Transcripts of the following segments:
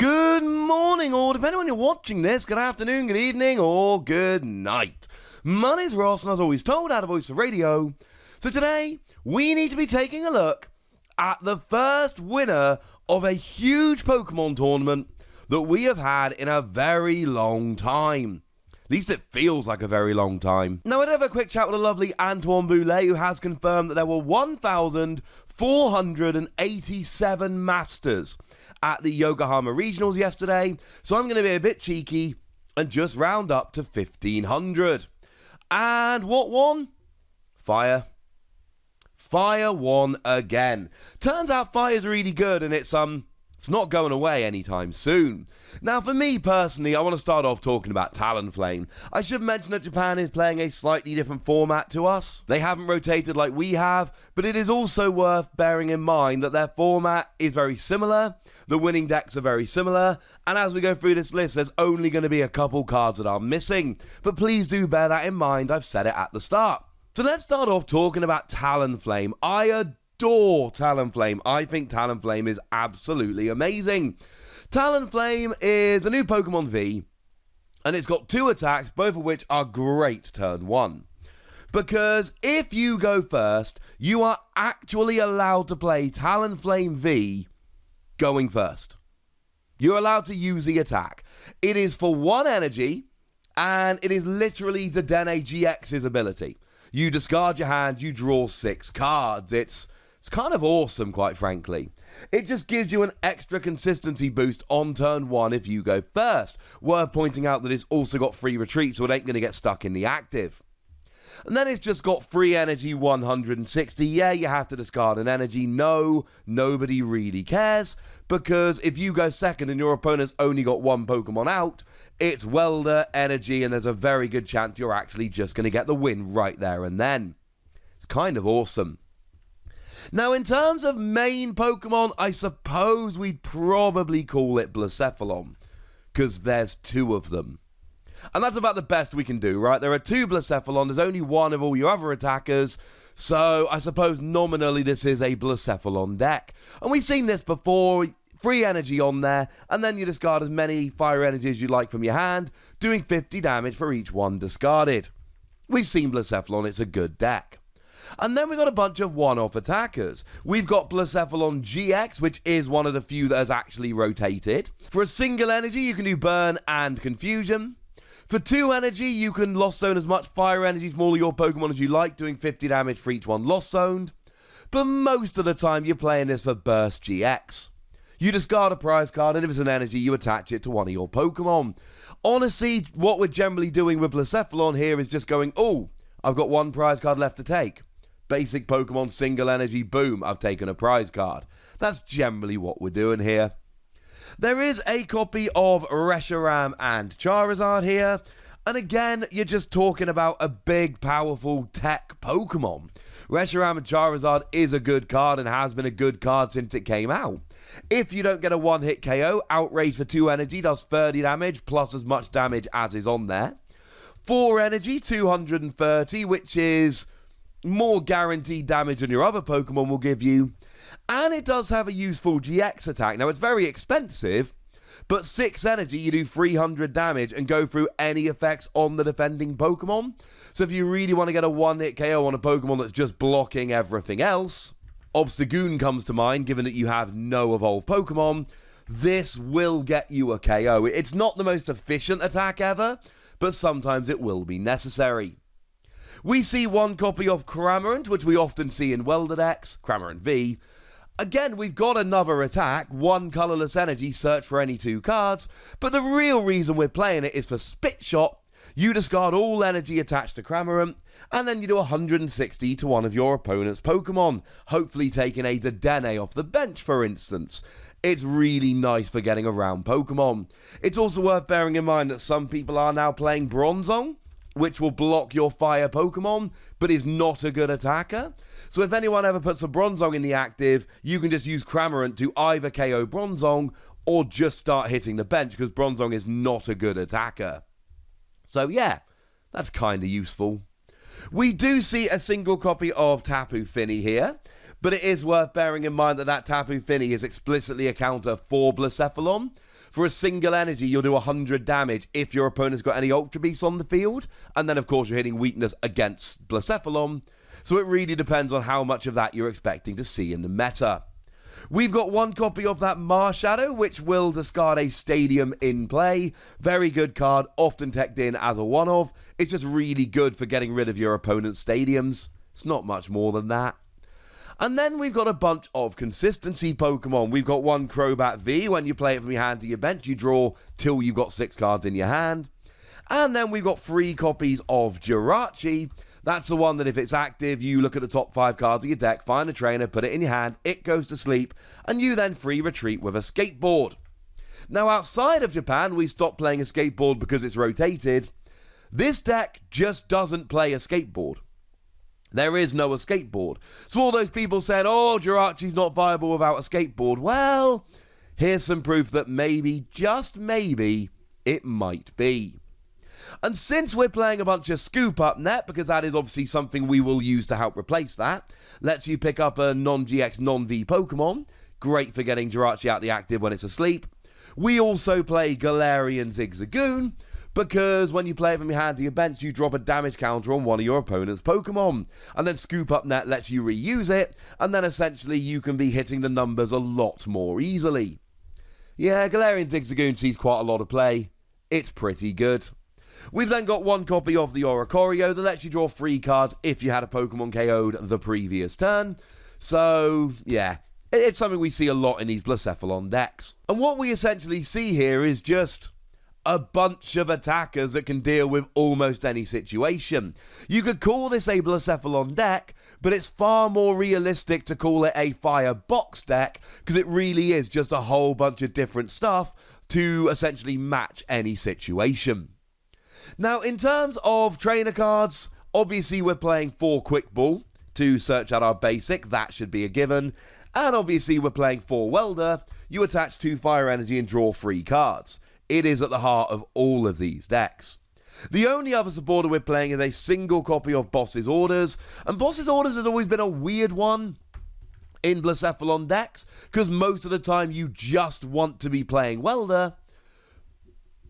Good morning, or depending on when you're watching this, good afternoon, good evening, or good night. My name's Ross, and as always told, out of Voice of Radio. So today, we need to be taking a look at the first winner of a huge Pokemon tournament that we have had in a very long time. At least it feels like a very long time. Now, I'd have a quick chat with a lovely Antoine Boulet, who has confirmed that there were 1,487 Masters at the Yokohama Regionals yesterday, so I'm going to be a bit cheeky and just round up to 1,500. And what won? Fire. Fire won again. Turns out Fire's really good, and it's not going away anytime soon. Now, for me personally, I want to start off talking about Talonflame. I should mention that Japan is playing a slightly different format to us. They haven't rotated like we have, but it is also worth bearing in mind that their format is very similar. The winning decks are very similar, and as we go through this list, there's only going to be a couple cards that are missing. But please do bear that in mind, I've said it at the start. So let's start off talking about Talonflame. I adore Talonflame. I think Talonflame is absolutely amazing. Talonflame is a new Pokémon V, and it's got 2 attacks, both of which are great turn 1. Because if you go first, you are actually allowed to play Talonflame V going first. You're allowed to use the attack. It is for 1 energy, and it is literally the Dedenne GX's ability. You discard your hand, you draw 6 cards. It's kind of awesome, quite frankly. It just gives you an extra consistency boost on turn 1 if you go first. Worth pointing out that it's also got free retreat, so it ain't going to get stuck in the active. And then it's just got free energy 160. Yeah, you have to discard an energy. No, nobody really cares, because if you go second and your opponent's only got 1 Pokemon out, it's welder, energy, and there's a very good chance you're actually just going to get the win right there and then. It's kind of awesome. Now, in terms of main Pokemon, I suppose we'd probably call it Blacephalon, because there's 2 of them. And that's about the best we can do, right? There are 2 Blacephalon, there's only 1 of all your other attackers, so I suppose nominally this is a Blacephalon deck. And we've seen this before, free energy on there, and then you discard as many fire energy as you like from your hand, doing 50 damage for each 1 discarded. We've seen Blacephalon, it's a good deck. And then we've got a bunch of one-off attackers. We've got Blacephalon GX, which is one of the few that has actually rotated. For a single energy, you can do Burn and Confusion. For 2 energy, you can Lost Zone as much fire energy from all of your Pokemon as you like, doing 50 damage for each 1 Lost Zoned. But most of the time, you're playing this for Burst GX. You discard a prize card, and if it's an energy, you attach it to one of your Pokemon. Honestly, what we're generally doing with Blacephalon here is just going, oh, I've got 1 prize card left to take. Basic Pokemon, single energy, boom, I've taken a prize card. That's generally what we're doing here. There is a copy of Reshiram and Charizard here, and again, you're just talking about a big, powerful tech Pokemon. Reshiram and Charizard is a good card and has been a good card since it came out. If you don't get a 1-hit KO, Outrage for 2 energy does 30 damage, plus as much damage as is on there. 4 energy, 230, which is more guaranteed damage than your other Pokemon will give you. And it does have a useful GX attack. Now, it's very expensive, but 6 energy, you do 300 damage and go through any effects on the defending Pokemon. So if you really want to get a 1-hit KO on a Pokemon that's just blocking everything else, Obstagoon comes to mind, given that you have no evolved Pokemon, this will get you a KO. It's not the most efficient attack ever, but sometimes it will be necessary. We see 1 copy of Cramorant, which we often see in Welder decks, Cramorant V. Again, we've got another attack, 1 colourless energy, search for any 2 cards, but the real reason we're playing it is for Spit Shot. You discard all energy attached to Cramorant, and then you do 160 to one of your opponent's Pokemon, hopefully taking a Dedenne off the bench, for instance. It's really nice for getting around Pokemon. It's also worth bearing in mind that some people are now playing Bronzong, which will block your fire Pokemon, but is not a good attacker. So if anyone ever puts a Bronzong in the active, you can just use Cramorant to either KO Bronzong, or just start hitting the bench, because Bronzong is not a good attacker. So yeah, that's kind of useful. We do see a single copy of Tapu Fini here, but it is worth bearing in mind that Tapu Fini is explicitly a counter for Blacephalon. For a single energy, you'll do 100 damage if your opponent's got any Ultra Beasts on the field. And then, of course, you're hitting weakness against Blacephalon. So it really depends on how much of that you're expecting to see in the meta. We've got one copy of that Marshadow, which will discard a Stadium in play. Very good card, often teched in as a one-of. It's just really good for getting rid of your opponent's stadiums. It's not much more than that. And then we've got a bunch of consistency Pokemon. We've got one Crobat V. When you play it from your hand to your bench, you draw till you've got 6 cards in your hand. And then we've got 3 copies of Jirachi. That's the one that if it's active, you look at the top 5 cards of your deck, find a trainer, put it in your hand, it goes to sleep, and you then free retreat with a skateboard. Now, outside of Japan, we stopped playing a skateboard because it's rotated. This deck just doesn't play a skateboard. There is no escape board. So all those people said, oh, Jirachi's not viable without a skateboard. Well, here's some proof that maybe, just maybe, it might be. And since we're playing a bunch of Scoop Up Net, because that is obviously something we will use to help replace that, lets you pick up a non-GX, non-V Pokemon. Great for getting Jirachi out the active when it's asleep. We also play Galarian Zigzagoon, because when you play it from your hand to your bench, you drop a damage counter on one of your opponent's Pokemon. And then Scoop Up Net lets you reuse it, and then essentially you can be hitting the numbers a lot more easily. Yeah, Galarian Zigzagoon sees quite a lot of play. It's pretty good. We've then got one copy of the Oricorio that lets you draw 3 cards if you had a Pokemon KO'd the previous turn. So, yeah, it's something we see a lot in these Blacephalon decks. And what we essentially see here is just a bunch of attackers that can deal with almost any situation. You could call this a Blacephalon deck, but it's far more realistic to call it a Firebox deck, because it really is just a whole bunch of different stuff to essentially match any situation. Now, in terms of trainer cards, obviously we're playing 4 Quick Ball to search out our basic. That should be a given. And obviously we're playing 4 Welder. You attach 2 Fire Energy and draw 3 cards. It is at the heart of all of these decks. The only other supporter we're playing is a single copy of Boss's Orders. And Boss's Orders has always been a weird one in Blacephalon decks, because most of the time you just want to be playing Welder,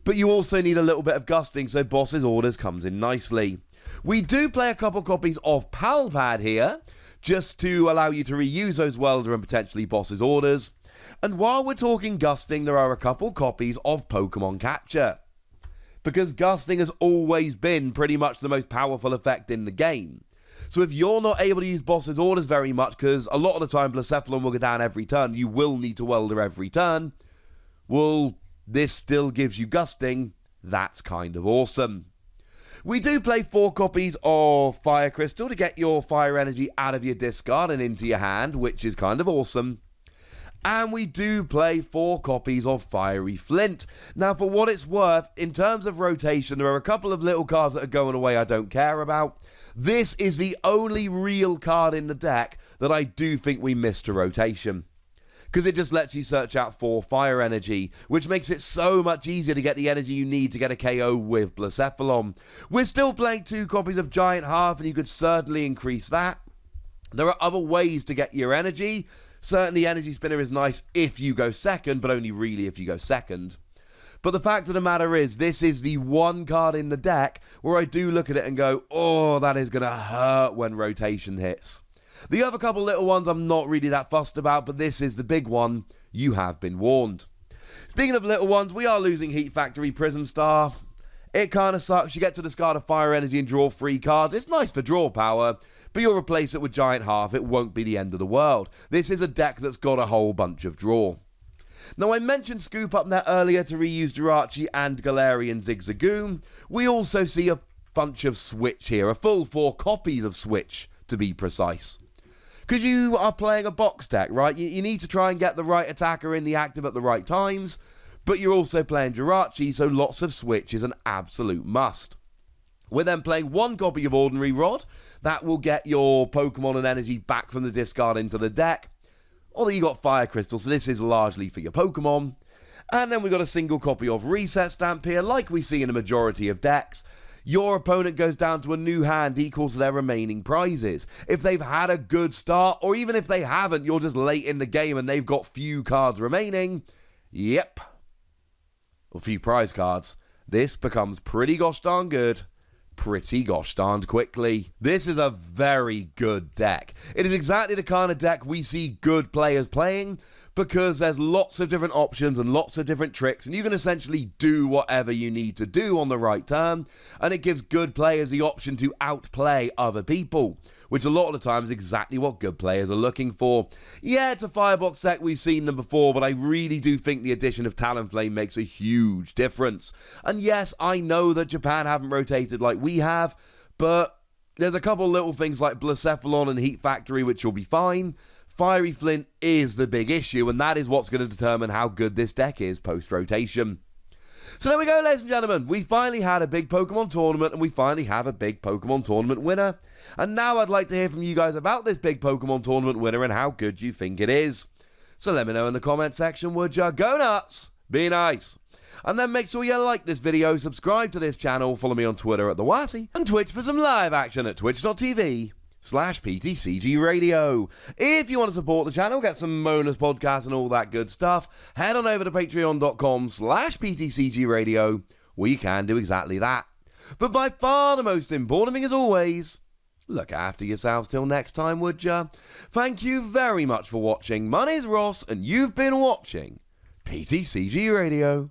but you also need a little bit of gusting, so Boss's Orders comes in nicely. We do play a couple copies of Palpad here, just to allow you to reuse those Welder and potentially Boss's Orders. And while we're talking gusting, there are a couple copies of Pokemon Capture, because gusting has always been pretty much the most powerful effect in the game. So if you're not able to use Boss's Orders very much, because a lot of the time Blacephalon will go down every turn, you will need to Welder every turn, well, this still gives you gusting. That's kind of awesome. We do play 4 copies of Fire Crystal to get your fire energy out of your discard and into your hand, which is kind of awesome. And we do play 4 copies of Fiery Flint. Now, for what it's worth, in terms of rotation, there are a couple of little cards that are going away I don't care about. This is the only real card in the deck that I do think we missed a rotation, because it just lets you search out 4 Fire Energy, which makes it so much easier to get the energy you need to get a KO with Blacephalon. We're still playing 2 copies of Giant Hearth, and you could certainly increase that. There are other ways to get your energy. Certainly Energy Spinner is nice if you go second, but only really if you go second. But the fact of the matter is, this is the one card in the deck where I do look at it and go, oh, that is going to hurt when rotation hits. The other couple little ones I'm not really that fussed about, but this is the big one. You have been warned. Speaking of little ones, we are losing Heat Factory Prism Star. It kind of sucks. You get to discard a Fire Energy and draw 3 cards. It's nice for draw power, but you'll replace it with Giant Hearth. It won't be the end of the world. This is a deck that's got a whole bunch of draw. Now, I mentioned Scoop Up Net earlier to reuse Jirachi and Galarian Zigzagoon. We also see a bunch of Switch here, a full 4 copies of Switch, to be precise. Because you are playing a box deck, right? You need to try and get the right attacker in the active at the right times, but you're also playing Jirachi, so lots of Switch is an absolute must. We're then playing 1 copy of Ordinary Rod. That will get your Pokemon and energy back from the discard into the deck. Although you got Fire Crystal, so this is largely for your Pokemon. And then we've got a single copy of Reset Stamp here, like we see in a majority of decks. Your opponent goes down to a new hand equal to their remaining prizes. If they've had a good start, or even if they haven't, you're just late in the game and they've got few cards remaining, yep, a few prize cards, this becomes pretty gosh darn good pretty gosh darned quickly. This is a very good deck. It is exactly the kind of deck we see good players playing, because there's lots of different options and lots of different tricks, and you can essentially do whatever you need to do on the right turn, and it gives good players the option to outplay other people, which a lot of the time is exactly what good players are looking for. Yeah, it's a Firebox deck, we've seen them before, but I really do think the addition of Talonflame makes a huge difference. And yes, I know that Japan haven't rotated like we have, but there's a couple little things like Blacephalon and Heat Factory which will be fine. Fiery Flint is the big issue, and that is what's going to determine how good this deck is post-rotation. So there we go, ladies and gentlemen. We finally had a big Pokemon tournament, and we finally have a big Pokemon tournament winner. And now I'd like to hear from you guys about this big Pokemon tournament winner and how good you think it is. So let me know in the comment section, would ya? Go nuts! Be nice! And then make sure you like this video, subscribe to this channel, follow me on Twitter at TheWassy, and Twitch for some live action at twitch.tv/PTCGRadio. If you want to support the channel, get some bonus podcasts and all that good stuff, head on over to patreon.com/PTCGRadio, where you can do exactly that. But by far the most important thing, as always, look after yourselves till next time, would ya? Thank you very much for watching. My name's Ross, and you've been watching PTCG Radio.